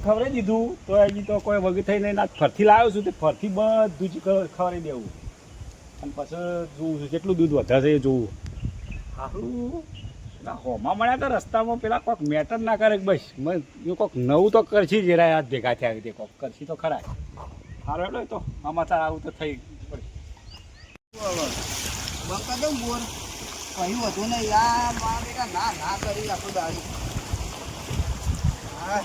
ખવડાવી દીધું તો હજી તો કોઈ વગી થઈ નહીં. ફરથી લાવ્યો છું તે ફરથી બધું જ ખવડાવી દેવું અને પછી જોઉં છું કેટલું દૂધ વધારે છે એ જોવું. હારું પેલા હોમાં મળ્યા તો રસ્તામાં પેલા કોઈક મેટર ના કરે બસ એ કોઈક નવું તો કરશી જ રા હાથ ભેગા થયા તે કોઈક કરશી તો ખરા. સારું એટલે તો આમાં તાર આવું તો થઈ પડે. બંકા દઉં બોર કઈ વધુ નહીં યાર મારા બેટા ના ના કરી આખું દાડી. હા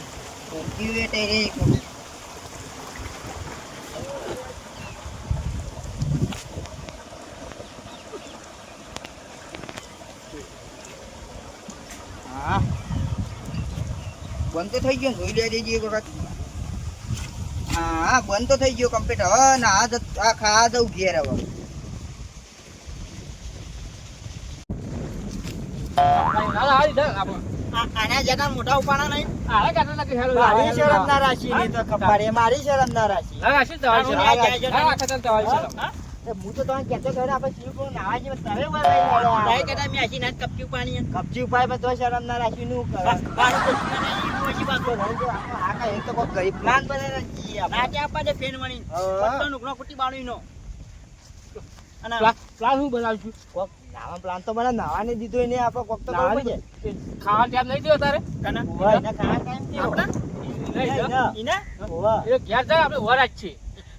ભરતી વેટે રે હા બંધ તો થઈ ગયો જોઈ લે દેજે એક વખત. હા બંધ તો થઈ ગયો કમ્પ્લીટ. હવે ના આ ખા દઉં ઘેર હવે. આના જગા મોટા ઉપાડા નહીં. મારી શરમ ના રાશી નહીં તો ખપાડે. મારી શરમ ના રાશી. હું તો તમે કેતો ઘરે આપણે શિવ કો નાવા જેવું તરે વાળા કદા મે આજી ના કપચી પાણી કપચી ઉપાય પર તો શરમ ના રાશી નું કરે. બાર તો નહીં ઓછી વાત કરો. આ કા એક તો કોઈ ગરીબ પ્લાન બને જી આપણે. આ કે આપણે ફેન વણી પત્તો નુકનો કુટી બાણી નો. અને પ્લાન હું બનાવશું. કોક નાવા પ્લાન તો મને નાવાને દીધો ને આપણે કોક તો કરવું છે. ખાવા ટાઈમ નહીં દેવો તારે કના હોય ને ખાવા ટાઈમ દેવો આપણે ઈને હોવા એ ઘેર જાય આપણે વરાજ છે.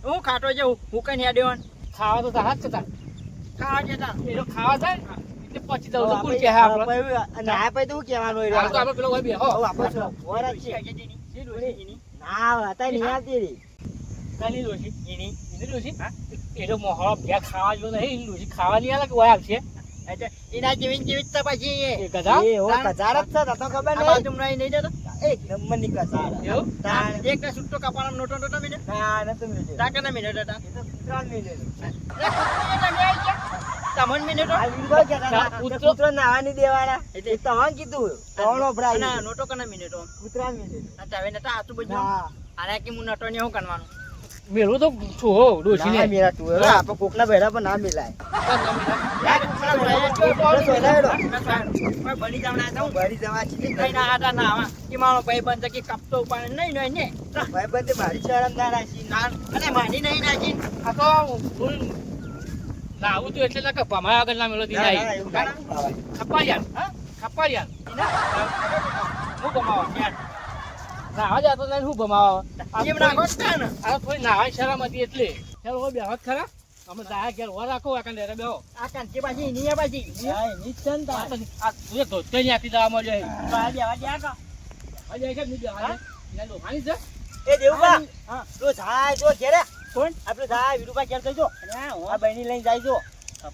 હું ખાટો છે હું કઈ હેડ્યો ખાવા તો તારા જ છે તાર ખાવા છે તાર એ ખાવા જાય એટલે પછી દઉં તો કુલ કે હે આપણે અને આ પછી તો કહેવાનું હોય તો આપણે પેલો હોય બે હો આપણે છો વરાજ છે ના હતા નહીં આવતી રે કની લોસી એની લોસી હા એનો મોહળો બે ખાવા જો નહીં લોસી ખાવા નહીં આવે કે હોય આવશે. એના જેવી તો પછી એ ગધા એ હો ગધાર જ છે તો ખબર નહીં. બાજુ માં નહીં જતો એક નંબર ની ગધાર એવું તાણ એક ને સુટ્ટો કપાળમ નોટો નોટો મિને ના ન તો મિને તાકે ના મિને તા એ તો 3 મિનિટ તમન મિનિટ આ વિંગો કે પુત્ર નાવાની દેવાના એટલે તો હં કીધું કોણો ભરાય ના નોટો કના મિનિટ પુત્ર મિનિટ આ તાવે નતા આતું બધું આના કે મુ નટો ને હું કરવાનું મેલું તો છું હો ડોસી ને મેરા તું હવે આપો કોકના બેડા પર ના મિલાય. બડી જવાના તો બડી જવા છે કઈ ના આટા ના આવા કે મારો ભાઈ બંધ કે કપતો ઉપાડે નહીં નહીં ને ભાઈ બંધ મારી શરમ ના રાખી ના અને માની નહીં રાખી આ તો ફૂલ ના આવું તો એટલે ના કપા મારા આગળ ના મેલો દી નહીં ખપા યાર હા ખપા યાર હું કમાવા યાર નાવા જાતો નહીં હું ભમાવા એમ ના ગોતા ને આ કોઈ નાવા શરમ હતી એટલે ચાલ હો બે હાથ ખરા અમે દાયા ઘેર વા રાખો આકન રે બેહો આકન કે બાજી નીયા બાજી હા નિચન તા આ તું તો તે ન્યાથી દવા મળે બા દેવા દે આકા અજય છે ની દેવા દે લો હાની છે એ દેવબા હા તો જાય તો ઘેરે કોણ આપણે જાય વિરુબા ઘેર જઈજો આ બહેની લઈને જાયજો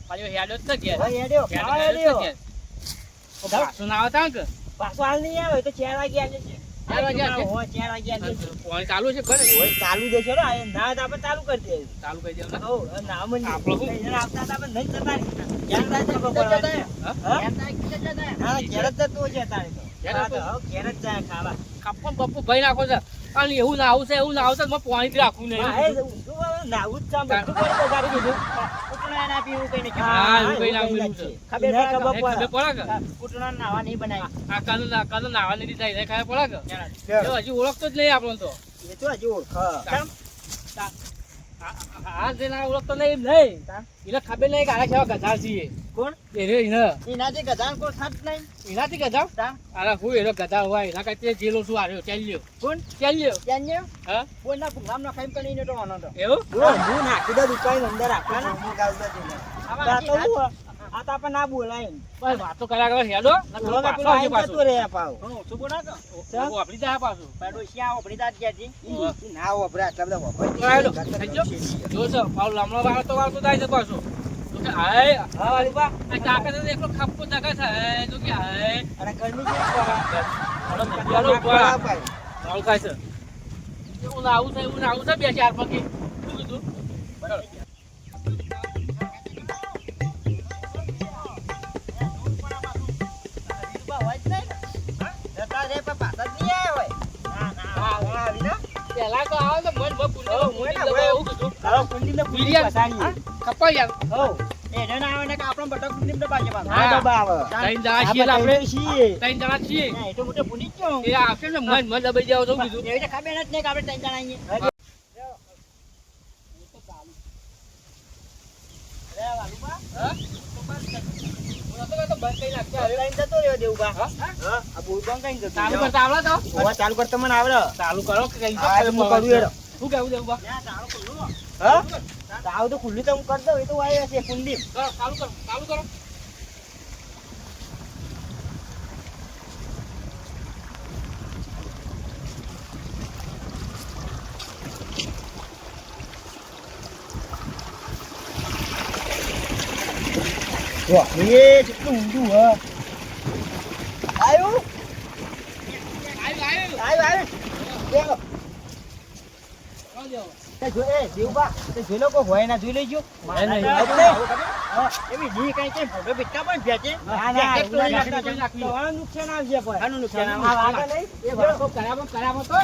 ફાલ્યો હેડ્યો જ ઘેર હા હેડ્યો ઓ પાછો ના આવતા કે પાછો હાલ નહીં આવે તો 4 વાગે આવે છે 4 વાગ્યા પાણી ચાલુ છે ખરે હોય ચાલુ દે છે રે ના તો આપણે ચાલુ કરી દે ચાલુ કરી દે હો ના મને આપણો હું આવતા આપણે નહીં જતા ક્યાં જાય છે બપોર હા હા ઘેર જ જતો છે તારે તો ઘેર જ જાય ખાવા કપ્પો બપ્પો ભાઈ નાખો છે અને એવું ના આવશે મેં પાણી થી રાખું નહીં ના ઉચ કામ બધું કરી બગાડી દીધું કુટણા ના પીવું કઈ નહીં હા એવું કઈ ના પીવું છે ખબર પડે કે કુટણા નાવા નહીં બનાવી આ કાનો નાવા નહીં દીધા એને ખબર પડે કે જો હજી ઓળખતો જ નહીં આપણને તો એ તો હજી ઓળખ આ જે ના ઓળખતો નહીં એને ખબર નહીં કે આના કેવા ગધાર છીએ કોણ એનાથી ગધાર કોઈ ખાત નહીં એનાથી ગધાર અરે હું એનો ગધાર હોય એના કાંઈ જેલો છું આવ્યો ચાલ્યો કોણ ચાલ્યો હા કોઈ ના નામ ના ખાઈ કરીને તો આનો તો એવું હું નાખી દે દુકાન અંદર રાખવાના હું ગાવ દે આ તો આપણે ના બોલાય બસ વાતો કર્યા કરે હેડો પેલો આઈ જતો રે પાવ ઓછું બોલા તો આપડી જા પાછું પાડો શ્યા આપડી દાત ગયા છે ના ઓપરે આટલા બધા ઓપર જો છો પાવ લામણો વાળતો જાય છે પાછું તો કે આય હા વાલી બા આ કાકા તો એકલો ખપ્પો દગા થાય તો કે આય અરે ગરમી કેમ પડા ચાલો પડા ભાઈ ચાલ ખાય છે એવું આવું છે બે ચાર પકી શું કીધું બરાબર પેલા તો આવો તો મન બપુર એવું કીધું કુંડી ને પૂરી પસાડી ખપા યાર હો એને ના આવે ને કે આપણો બટક કુંડીમ દબાજે પાછો. હા. ના દબાવે. ત્રણ જણા છીએ આપણે આપણે. છીએ. ત્રણ જણા છીએ. ના, એ તો મોટો ભૂલી જ ગયો. એ આવશે ને મન દબાઈ જાવ તો કીધું. એવી રીતે ખબર જ નહીં કે આપણે ત્રણ જણા આવીએ. અરે, વાલુબા. હા? હું તો બંધ કરી નાખ્યા. હવે લઈને જતો રહ્યો દેવુબા. હા? હા, આ બોલ બંધ કરીને જતો ચાલુ રહ્યો. કરતા આવડે તો? હવે ચાલુ કરતા મને આવડે. ચાલુ કરો કે કઈ હા, એ તો હું કરું હેડો. શું કેવું દેવું બા? હા? તાવ તો ખુલ્લું તો હું કરી દઉં, એ તો વાય હશે કુંડી. ચાલુ કરો ચાલુ કરો. એ કેટલું ઊંડું હ. આવ્યું? આવ્યું આવ્યું. આવ્યું, આવ્યું. ચાલો. તે જો એ દેવબા, તે જોઈ લો કોઈ હોય ના જોઈ લેજો. નહીં, નહીં. હા, એવી જી કઈ કઈ ફોટો બીટકા પણ ભેજે. ના, ના, ભેજે તોડી ના, ના, નાખજો. ના, ના. તો નુકસાન આવશે પણ. આનું નુકસાન આ આવે. વાગે નહીં? એ વાળો કરાવો તો.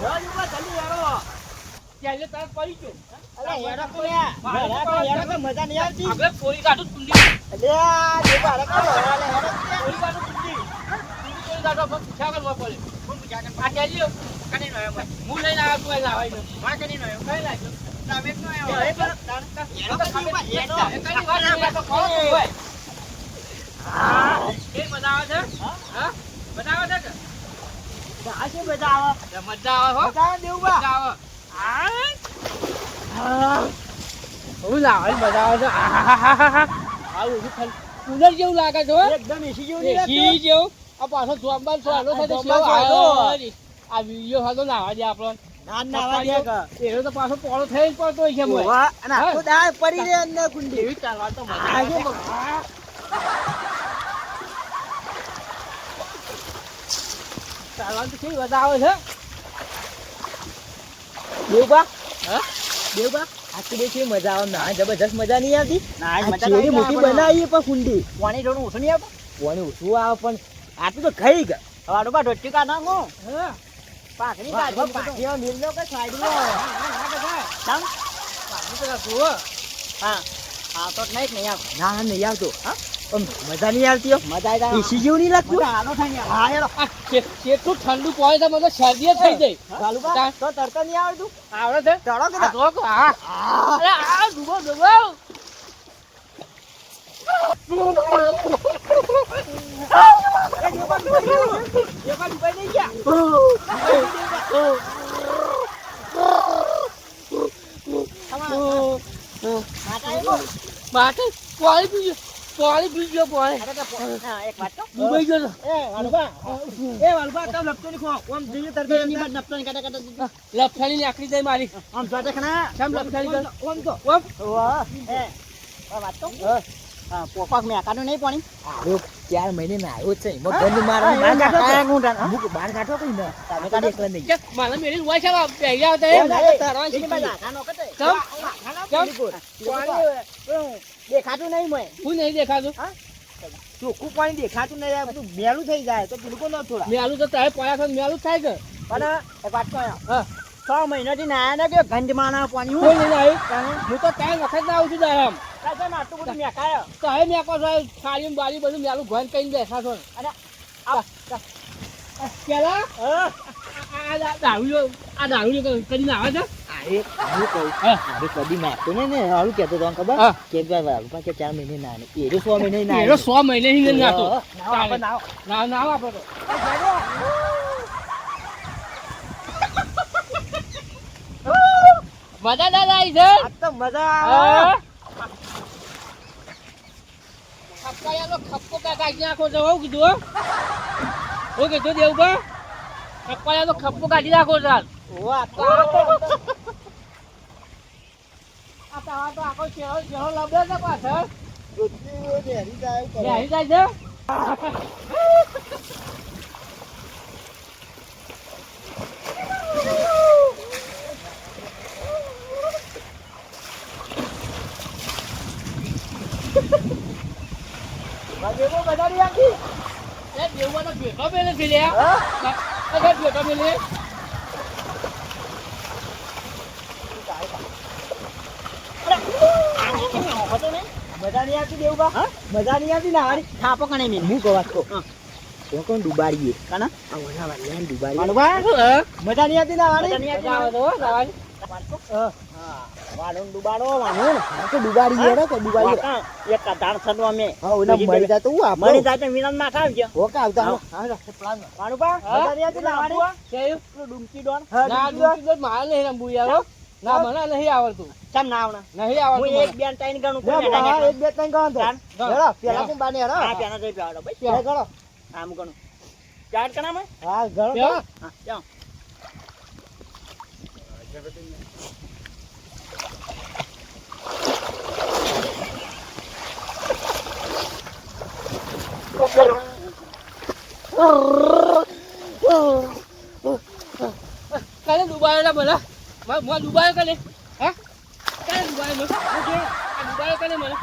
જો દેવબા, જલ્દી હેડો. ત્યારે તાર પડી ગયો. અલે હેડો તો યાર. હેડો તો મજા નહીં આવતી. આપણે પોરી કાઢું કુંડી. અલે આ દેવબા, હેડો કરો. અલે હેડો તો યાર. પોરી કાઢું કુંડી. કુંડી પોરી કાઢો પણ પૂછા કરવા પડે. કોણ પૂછ્યા કરે? આ ચાલી લ્યો. કને નો આવ્યો? હું લઈને આવ્યો તું લાવાય ને. માં કને નો આવ્યો? કઈ લાગ્યો? તમે જ નો આવ્યો. એ હેડો તો દેવબા, હેડો. કઈ વાત નહીં, તો ખોલો તું હોય. એ મજા આવે છે? હા? મજા આવે છે કે? આ શું મજા આવે? મજા આવે હો. મજા આવે દેવબા. મજા આવે. હું લાવે મજા આવે છે. આવું કુલર જેવું લાગે છે હો. એકદમ એસી જેવું નહીં એસી લાગતું? જેવું. આ પાછો જોમ્બાર સોયલો છે તે જોમ્બાર સેવ સોયલો. આવ્યો. આ વિડિયો હાલો નાવા દે આપણો. ના નાવા દે કે. એનો તો પાછો પોળો થઈ જ પડતો હોય છે મોય. ઓવા, અને આખો દાળ પડી રહે અંદર કુંડી. એવી ચાલવા તો મજા આજે આવે. ચાલવાનું તો કેવી મજા આવે છે. દેવબા, હા? દેવબા, આખી બે કેવી મજા આવે. ના, જબરજસ્ત મજા નહીં આવતી. ના, આ મજા ચેરી નહીં મોટી આવે. બનાવીએ પણ કુંડી. પાણી થોડું ઓછું નહીં આવતું? કોને ઓછું આવે પણ આટલું તો ખાઈ ગયા. વાડો બા ઢોચ્યું કા નાખો. હા. પાકડી પાકડીમાં મિલનો કે સાઈડમાં. ચાલ. પાણી તો રાખો હો. હા. આ તો નહીં જ નહીં આવતું. ના, નહીં આવતો. હા? પણ મજા નહીં આવતી હો. મજા આવી એસી જેવું નહીં લાગતું. મજા આનો થાય ને. હા, હેડો. કેટલું ઠંડુ પાણી તો મને શરદી થઈ જાય. ગાલુબા, તો તડકો નહીં આવડતું? આવડે છે? ચડો કે આ ના? જોક, હા. અરે આ ડૂબો ડૂબો. એ દેવબા ડૂબાઈ ગયું. દેવબા ડૂબાઈ નહીં ગયા. માતા આવ્યો. માટે પાણી પીજો. પાણી પીજો પાણી. અરે તો હા, એક વાત કહું? ડૂબાઈ ગયો છે. એ વાલુબા, તમે લપતો નહીં ખો. ઓમ જઈએ તડકે એની બાદ લપતો નહીં કાઢા કાઢા. લપસણી ની આકડી દઈ મારી. આમ જોતે ખના. કેમ લપસણી કર? ઓમ તો. ઓમ. વાહ. આ વાત કહું? હા, પોપાક મેં આકાનું નહીં પાણી. આરો 4 મહિને ના આવ્યો છે એમાં હા? ગંદ હા, મારવા એ બહાર કાઢો કાઢો કાયા ગુંડા, હા? અમુક બહાર કાઢો કઈ ના તમે તમે કાઢો. એકલા નહીં કે મારા મેરી હોય છે વા પહેરી આવતા એ એમ. ના, તારવા એની બાજુ શીખી. આકાનો કટે. કેમ? આકાનો કેમ? બિલકુલ. પાણી દેખાતું નહીં મોય. હું નહીં દેખાતું. ચોખ્ખું પાણી દેખાતું નહીં. આ બધું મેલું થઈ જાય તો બિલકુલ ન થોડા. મેલું તો તારે પડ્યા ખર મેલું જ થાય કે. પણ એક વાત કહું. હા. 6 મહિનાથી નાયા ને કે ગંજમાના પાણી કોઈ હું. નહીં આવ્યું. હું તો ત્રણ વખત ના આવું છું દારામ. કાકા આટલું બધું મેકાયો. તો હવે મેં કહો છો થાળી બારી બધું મેલું ઘોન કહીને બેઠા છો ને. અને આ પેલા હા. આ દારૂ કરીને આવે છે. અરે હું કહું હા. અરે કદી નાખતો ને હાલું કહેતો તો ખબર હા. કે વાળું કે 4 મહિને ના ને એરો 100 મહિને ના એનો 100 મહિને થી નથી નાતો. નાવ આપણે નાવ. ના આપડે તો. મજા ના આવી છે. આ તો મજા આવે. ખપકાયાનો ખપ્પો કાઢી નાખો છો હું કીધું હો? હું કીધું દેવબા ખપકાયાનો ખપ્પો કાઢી નાખો ચાલ. વાહ, તો આ તાવા તો આખો ચહેરો લબડે છે પાછળ. બધું નેરી જાય એવું કરે. આવી જાય છે. વાજેબો બધાની આખી. એ દેવવાનો ભેટો મેલે છે લ્યા. હા? અગર ભેટો મેલે. મજા નહીં આવતી દેવું બા મજા નહીં આવતી ને હારી થાપો કણે મેં હું કહું વાત કહું હું કોણ ડુબાડીએ કાના આ વના વાળા ડુબાડીએ માનુબા મજા નહીં આવતી ને હારી મજા નહીં આવતી વાડો ડુબાડો વાડો કે ડુબાડીએ રે કે ડુબાડીએ એક કટાર થતો અમે હા ઓના મરી જાય તો હું આપો મળી જાય તો વિનન માં ખાવજો ઓકે આવતા હા પ્લાન માનુબા મજા નહીં આવતી ને હારી કેયું? ડુમકી ડોન ના ડૂબી તો મારે નહીં રમવું યાર હો. ના મને નહીં આવડતું કેમ ના આવના નહીં આવડતું હું મને. એક બેન ટાઈન ગણું ના કરી બા એક બે ત્રણ ગણો ગણ. હેડો પેલા કોણ બાને હેડો હા પેના જઈ પાડો ભાઈ પેલા ગણો આમ ગણું ચાર કણા માં હા ગણો કેવું? હા જાઓ કાલે ડુબાડેલા મને મને ડુબાડ્યો કાલે હા કાલે ડુબાડ્યો આ ડુબાડ્યો કાલે મને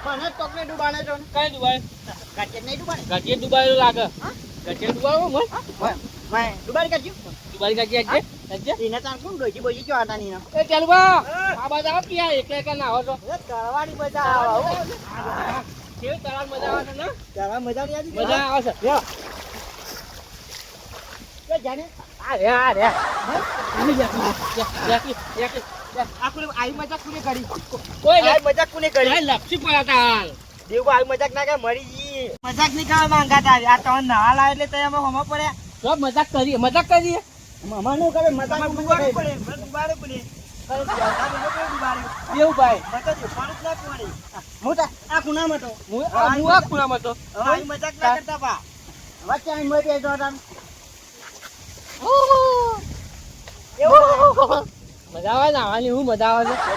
મને તોકને ડુબાણે છો ને કાલે ડુબાડ્યો કાચે નહીં ડુબાણે ગાડીએ ડુબાડેલો લાગે ગાડીએ ડુબાડ્યો મને મેં ડુબાડી કાચ્યું ડુબાડી ગાડી આજે એને તાર કોણ ડોજી બોજી ક્યો આટા ની એ ચાલુ બા આ બાજુ આવો ક્યાં એકલા એકલા ના આવો છો કરવાની મજા આવે કેવી તરાર મજા આવે છે ને કરવા મજા નહીં આવતી મજા આવે છે કે જાને આ રે આની જાકી આખું આવી મજાક કોને કરી કોઈ આવી મજાક કોને કરી લપસી પડ્યા તા દેવ આવી મજાક ના કે મરી જી મજાક નહીં કરવા માંગા તારી આ તો ના લાવે એટલે તે અમે હમા પડ્યા સબ મજાક કરીએ મમા નો કરે મજાક ડુબાડે પડે ડુબાડે પડે કેવું ભાઈ મોટા આ ખૂણામાં તો હું આ ખૂણામાં તો હવે આવી મજાક ના કરતા પા વચ્ચે આવીને મરી જાય તો તાન મજા આવે નાવાની હું મજા આવે છે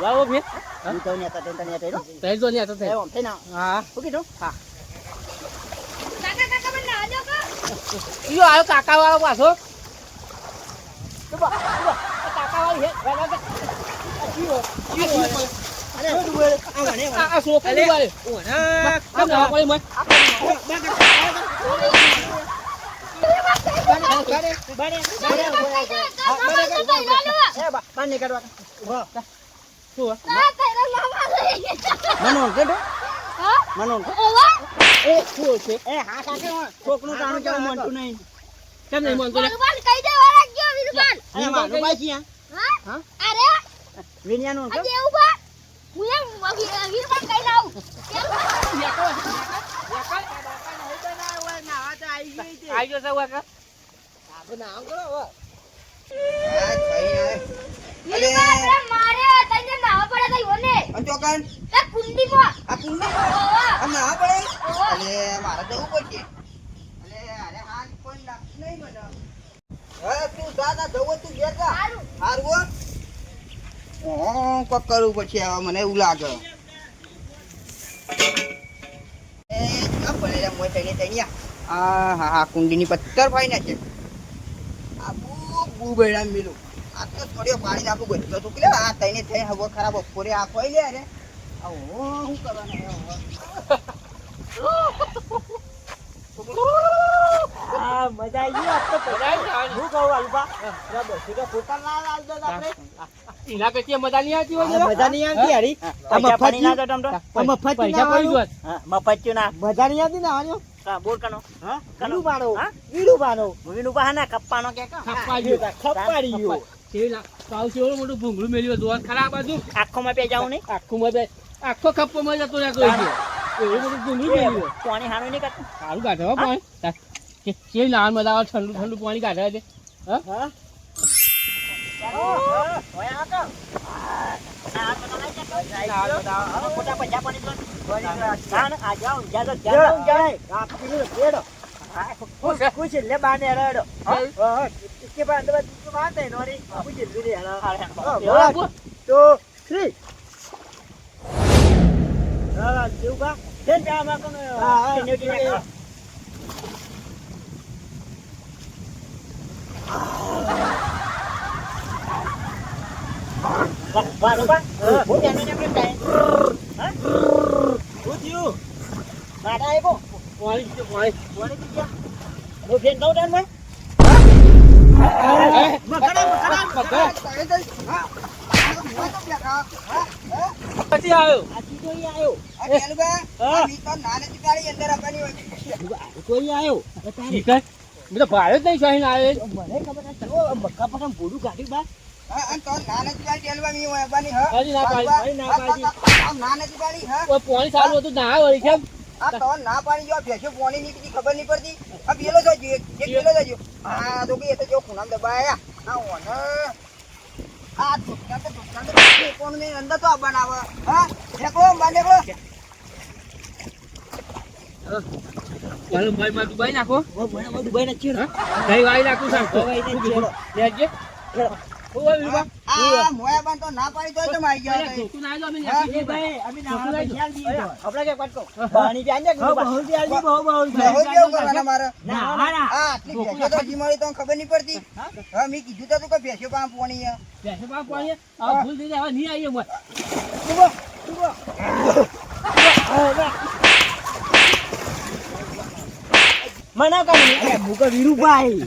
વાવો ભે હું તો ને હતા ટેન્શન ને હતો તઈ જો ને તો તઈ એમ થઈ ના હા ઓકે તો હા ઈયો આયો કાકા વાળો પાછો કાકા વાળી હે અરે ડુબાડે આ મને આ સોકો દુબારે ઓના કેમ ના પડે મત શું મનોન કેડો મનોન એ શું છે એ હા કાકે છોકનું કાણું કેવું મનતું નહીં કેમ નહીં મનતો લે અરે મારું બાજી વિનિયાનું કે આઈ ગયો છે વાકા આપણે નામ કરો હવે કરવું પછી હવે મને એવું લાગે હા કુંડીની પથ્થર ફાઈ નાખે આ બુ બેડા મેલું આ તો થોડીઓ પાણી નાખું બધું તો કે આ તઈને થઈ હવે ખરાબ બપોરે આ ખોઈ લે અરે શું કરવાનું આ મજા આવી ગઈ આ તો હું કહું અલ્પા બરાબર તો ફોટા ના લાવજો આપણે ઇના કે મજા નહીં આવતી હોય મજા નહીં આવતી હરી મફત ના તો તમ તો મફત પૈસા પડી ગયો મફત ના મજા નહીં આવતી ના આનો હા બોલ કનો હા કનું બાણો વીડું બાણો વીડું બહાના કપ્પાનો કે ખપ્પાડી ગયો કેલા પાઉ કેવો મોટું ભૂંગળું મેલ્યો જોવા ખરા બાજુ આખો માં પે જાવ ને આખું માં આખો ખપ્પો માં જતો રહેતો એવું બધું ભૂંગળું મેલ્યો પાણી હાનું નહીં કરતું સારું કાઢે હો પાણી કે નાન મજા આવે ઠંડુ ઠંડુ પાણી કાઢે છે હા હોય તો બેઠા. હા? હા? પછી આવ્યો આ ચીજો અહીં આવ્યો. આ કેલુબા, હા. આ મી તો નાનેથી ગાડી અંદર આપવાની હોય. આ તો અહીં આવ્યો. એ તારે ઠીક હે મેં તો ભાડે જ નહીં શાહીન આવ્યો મને ખબર નથી. ચલો, મક્કા પાછા ભોળું કાઢ્યું બા. હા, અને તો નાનેથી ગાડી કેલુબા મી હોય આપવાની, હા? હજી ના પાડી, હજી ના પાડી. આ નાનેથી ગાડી, હા? કોઈ પાણી ચાલુ હતું ના વળી કેમ આ તો ના પાડી જો ભેંસો પોણી ની બીજી ખબર નહીં પડતી. આ પેલો જજો, એક પેલો જજો. હા, તો કે એ તો જો ખૂણામ દબાયા. આ ઓને આ દુકાન તો કોણ ને અંદર તો આ બનાવે. હા, દેખો બા દેખો. ભાઈ માં દુબાઈ નાખો મને દુબાઈ નથી છેડો. દહીં વાળી નાખું સાહેબ દવાઈ નથી છેડો. લેજે હું બોલ રૂપા આ મોયા બાન તો ના પાડી તોય તમે આવી જાવ. તું ના જો અમે હા, નાખી એ ભાઈ, અમે નાવા નાખી ખ્યાલ દીધો. આપણે કે પાટકો. પાણી ત્યાં છે કે હા, બા? બહુ જ આલજી, બહુ બહુ કેવું કરવાના મારે. ના, ના, ના. આ આટલી ભેંસો તો જીમાડી તો ખબર નહીં પડતી. હા, મેં કીધું તો તું કે ભેંસો પાસે પોણી છે. બેસે બાપ પાણી હવે ભૂલ થઈ જાય હવે નહીં આવીએ મત ઉભો, ઉભો. મને કાઢી મુકા વીરુભાઈ.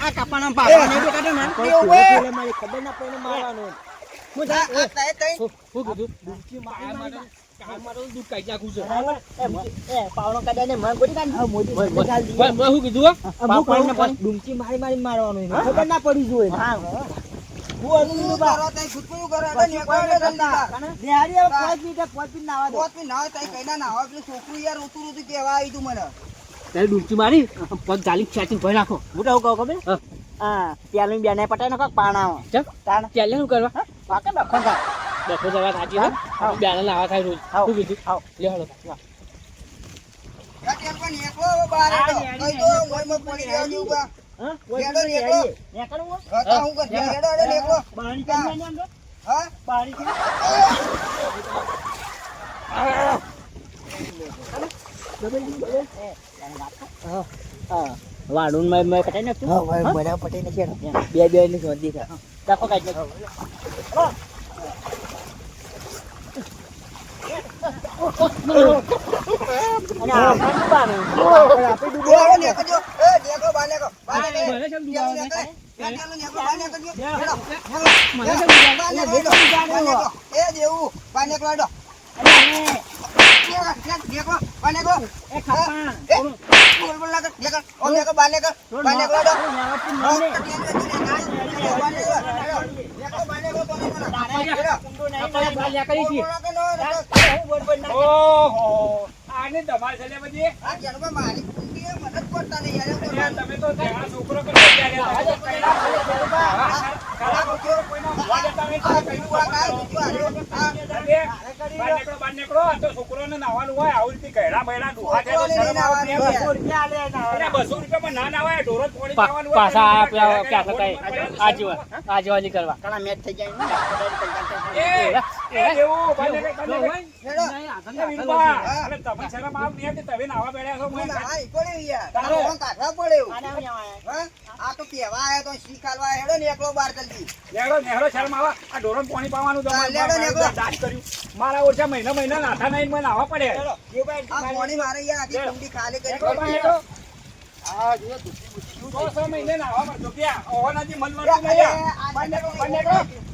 આ કપાના પાપા ને બેટા ના ઉભો. એટલે મારી ખબર ના પડે મારવાનું. હું આ આ તઈ તઈ. શું કીધું કામ માટે દુઃખ કાઢી નાખું છે બરાબર? એ પાવડો કાઢ્યા ને મને ગોળી કાઢી. હા, મોદી ભાઈ, ગાલ દી. ભાઈ, મેં શું કીધું હો? પાવડો પાણી ડૂમકી મારી મારી મારવાનું એને. ખબર ના પડી જોઈએ. હા. હું અનુ શું વીરુભાઈ. કરો તઈ ખુદકું કરો એટલે નીકળો એટલે ધંધા. બિહારી હવે 5 મિનિટ 5 મિનિટ નાવા દો. પોત બી ના હોય તઈ કઈ ના હોય પેલું છોકરું યાર રોતું રોતું કહેવા આવી તું મને. તારી ડૂબકી મારી પગ જાલી ખેંચીને ભરી નાખો હું તો કહું ખબર? હા. હા, પેલું બેને પટાઈ નાખો પાણામાં. ચમ તાણ. ચાલે શું કરવા પાકે નખો કા. ડખો જવા સાચી હા બેને લાવા થાય રોજ આવ. શું કીધું આવ. લે હળો આ ટેલ પણ નીકળો હવે બહાર હેડો. કઈ તો મોયમાં પડી રહ્યા છે ઉભા. હા? હેડો નીકળો. નીકળવું હોય? હા, તો હું કર હેડો હેડો નીકળો. પાણી કાઢી ને અંદર. હા? પાણી કાઢી. વાડું મેં પટાઈ નાખ્યું. હા ભાઈ, મને પટાઈ નાખ્યા. બે બે ની શોધી છે. દાખો કાઢી નાખ્યો. અને આપણે ડૂબાનું. આપણે ડૂબો. હેડો નીકળજો. એ નીકળો બહાર નીકળો. બહાર નીકળો. મને કેમ ટેલ ડૂબાવે? નીકળે. ટેલ નીકળો બહાર નીકળજો. હેડો. મને કેમ ડૂબાવે? બહાર નીકળો. બહાર નીકળો. એ દેવું. બહાર નીકળો હેડો. અને નીકળો. બહાર નીકળો. એ ખપ્પા. એ બોલ બોલ લાગે. નીકળ. ઓ નીકળ બહાર નીકળ. બહાર નીકળો હેડો. વ્યવસ્થિત હા, મને. બહાર નીકળો. હેડો. નીકળો બહાર નીકળો તો નહીં મને. હેડો. આપણે બહાર નીકળી છીએ. બોલ લાગે નો. હું બોલ બોલ ના. ઓહો આને તમારે છે લે બધી આ ઘરમાં મારી કુંડી એ મને જ પડતા નહીં યાર. એમ યાર, કરવાનું. તમે તો ત્યાં છોકરો કરો ત્યારે ખરાબ ઉદ્યોગ કોઈના ભૂવા જતા નહીં, તમે કઈ પૂરા કાય બીજું હારે. હા. બહાર નીકળો આ તો છોકરોને નાવાનું હોય આવું રીતે ગયડા બૈડા ડોહા થાય તો શરમ આવે ને. રૂપિયા આલે ના. એટલે 200 રૂપિયામાં ના નાવાય ઢોરો જ પોણી પા- પીવાનું હોય. પાછા આપ્યા ક્યાં થતા આજીવન નહીં કરવા કાલા મેચ થઈ જાય ને. એ એવું બહાર નીકળ, બહાર નીકળ. હેડો. એ વીરબા, અરે તમે શરમ આવ નહીં આવતી, તમે નાવા બેઠા છો મને. હા, ઈ પડ્યું યાર. તારો ફોન કાઢવા પડે એવું. આને આમ આમ. હા? આ તો કહેવા આયા તો શીખાડવા આયા. હેડો ને એકલો બહાર જલ્દી. નેહડો નેહડો શરમ આવા આ ઢોરોને પાણી પાવાનું હા, લેડો, લેડો. દાજ કર્યું મારા ઓછા મહિના નાથા નહીં મને નાવા પડે હેડો. આ પાણી મારે યાર આખી કુંડી ખાલી કરી નેહડો, પડી. નેહડો. હા, જો તું. 6 મહિને નાવા મળતો ક્યાં ઓવાનાથી મન એ, મળતું એ, નહીં આ આ. બહાર નીકળો, બહાર નીકળો. નીકળો.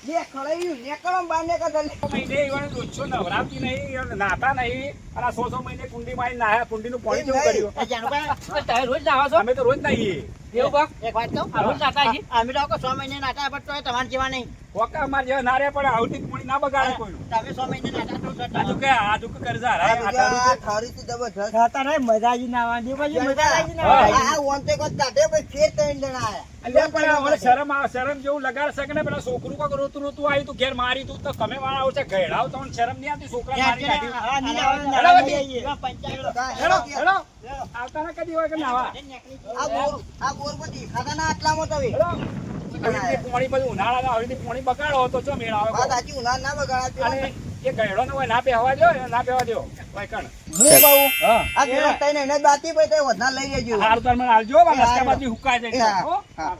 લે, ખળાયું. નીકળો ને બહાર નીકળો જલ્દી. 6 મહિને ઈવોને દૂધસો નવરાવતી નહીં, ઈવોને નાતા નહીં અને આ 100 મહિને કુંડીમાં આવીને નાહ્યા. કુંડીનું પાણી કેવું કર્યું એ જાણુભાઈ, તમે રોજ નાવા છો અમે તો રોજ નાહીએ. એવું બા એક વાત કહું? રોજ નાતા છીએ અમે તો 6 મહિને નાટા પણ તોય તમારે જેવા નહીં. કોકા અમારે જેવા ના રહ્યા પણ આવતી પાણી ના બગાડે કોઈનું. તમે 6 મહિને નાટા તો આજુ કે આજુ કે કરજા આ હરાય, આ બીજા તારું આ થાળીથી જબરજસ્ત. ખાતા નહીં મજાજી નાવાની પછી મજાજી આ આ ઓંતે કોક દાઢે પછી ફેર ત્રણ જણા આયા. અલ્યા પણ આ વળી શરમ આવે, શરમ જેવું લગાડ શકે ને પેલા છોકરું કોક રોતું રોતું આવ્યું તું ઘેર મારી તું તો તમે વાળા આવશે ગયડાવ તો શરમ નહીં આવતી છોકરા મારી કાઢ્યું. હા ની આવવાનું હેડો, નાવા વધી. જઈએ. પંચાયત હેડો હેડો આવતા ના કદી હોય કે નાવા આ બોર બધી ખાતાના આટલામાં તો હવે. હેડો હવેથી પોણી બધું ઉનાળાના હવેથી પોણી બગાડો તો ચો મેળ આવે વાત કહો. સાચી ઉનાળ ના બગાડા. અને એ ગયડો ન હોય ના પહેવા દો એને ના પહેવા દો કોઈ કણ. હું કહું હા આ પેલા તઈને એને જ બાતી પછી તે વધના લઈ લેજો. હારું તાર મને આલજો, આ રસ્તા બાજુ હુકાય એ જાય હા, હો. હા.